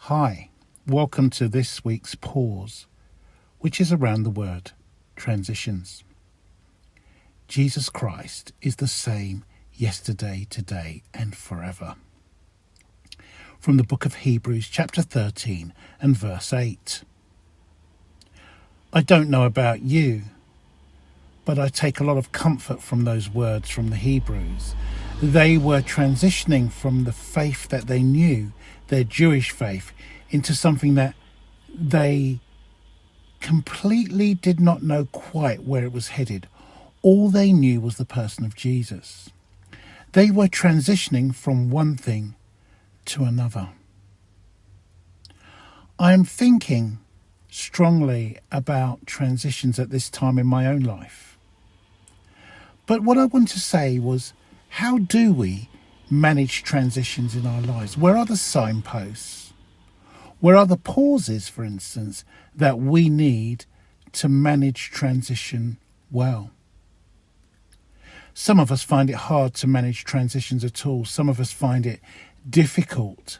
Hi, welcome to this week's pause, which is around the word transitions. Jesus Christ is the same yesterday, today, and forever. From the book of Hebrews, chapter 13 and verse 8. I don't know about you, but I take a lot of comfort from those words from the Hebrews. They were transitioning from the faith that they knew, their Jewish faith, into something that they completely did not know quite where it was headed. All they knew was the person of Jesus. They were transitioning from one thing to another. I am thinking strongly about transitions at this time in my own life. But what I want to say was, how do we manage transitions in our lives? Where are the signposts? Where are the pauses, for instance, that we need to manage transition well? Some of us find it hard to manage transitions at all. Some of us find it difficult,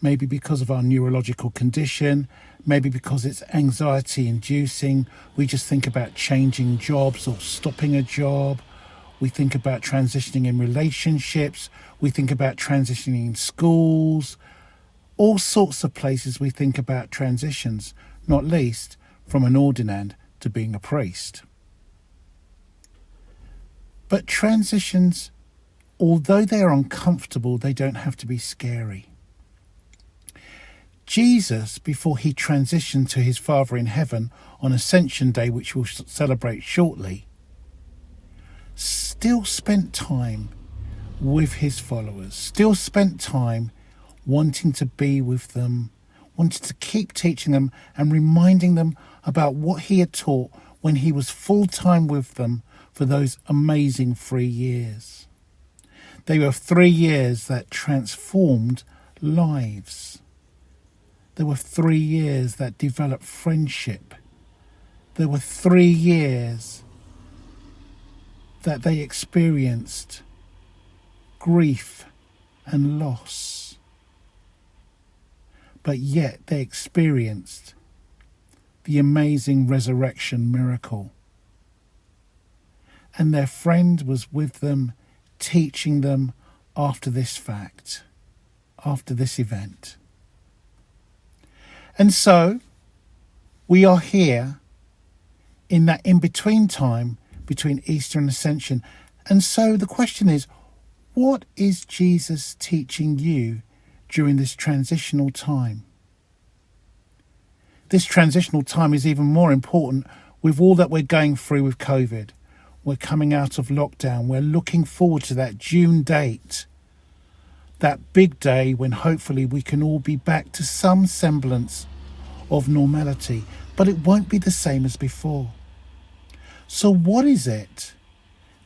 maybe because of our neurological condition, maybe because it's anxiety inducing. We just think about changing jobs or stopping a job. We think about transitioning in relationships. We think about transitioning in schools. All sorts of places we think about transitions, not least from an ordinand to being a priest. But transitions, although they are uncomfortable, they don't have to be scary. Jesus, before he transitioned to his Father in heaven on Ascension Day, which we'll celebrate shortly, still spent time with his followers, still spent time wanting to be with them, wanted to keep teaching them and reminding them about what he had taught when he was full-time with them for those amazing 3 years. They were 3 years that transformed lives. There were 3 years that developed friendship. There were 3 years that they experienced grief and loss. But yet they experienced the amazing resurrection miracle. And their friend was with them, teaching them after this fact, after this event. And so we are here in that in-between time between Easter and Ascension. And so the question is, what is Jesus teaching you during this transitional time? This transitional time is even more important with all that we're going through with COVID. We're coming out of lockdown. We're looking forward to that June date, that big day when hopefully we can all be back to some semblance of normality, but it won't be the same as before. So what is it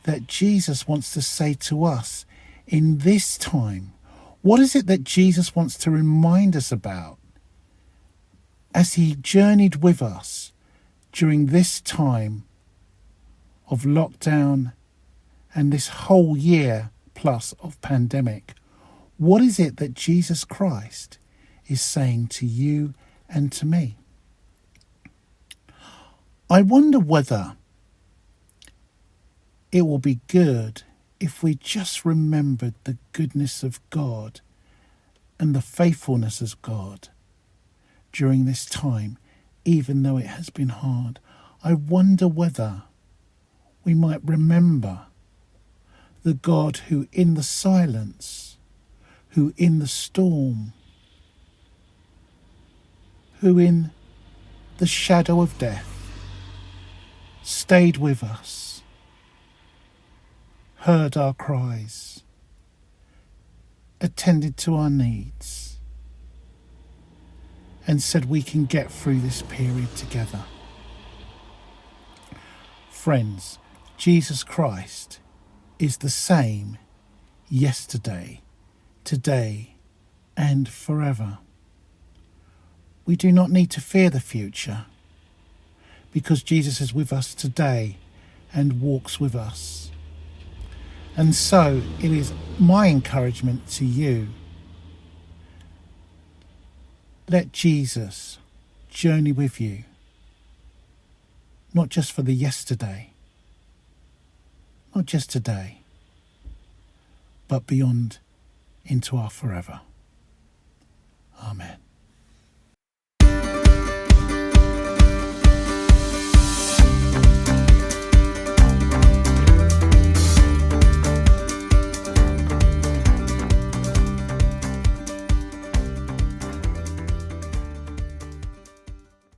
that Jesus wants to say to us in this time? What is it that Jesus wants to remind us about as he journeyed with us during this time of lockdown and this whole year plus of pandemic? What is it that Jesus Christ is saying to you and to me? I wonder whether it will be good if we just remembered the goodness of God and the faithfulness of God during this time, even though it has been hard. I wonder whether we might remember the God who in the silence, who in the storm, who in the shadow of death stayed with us, heard our cries, attended to our needs, and said we can get through this period together. Friends, Jesus Christ is the same yesterday, today, and forever. We do not need to fear the future because Jesus is with us today and walks with us. And so it is my encouragement to you Let Jesus journey with you, not just for the yesterday, not just today, but beyond into our forever. Amen.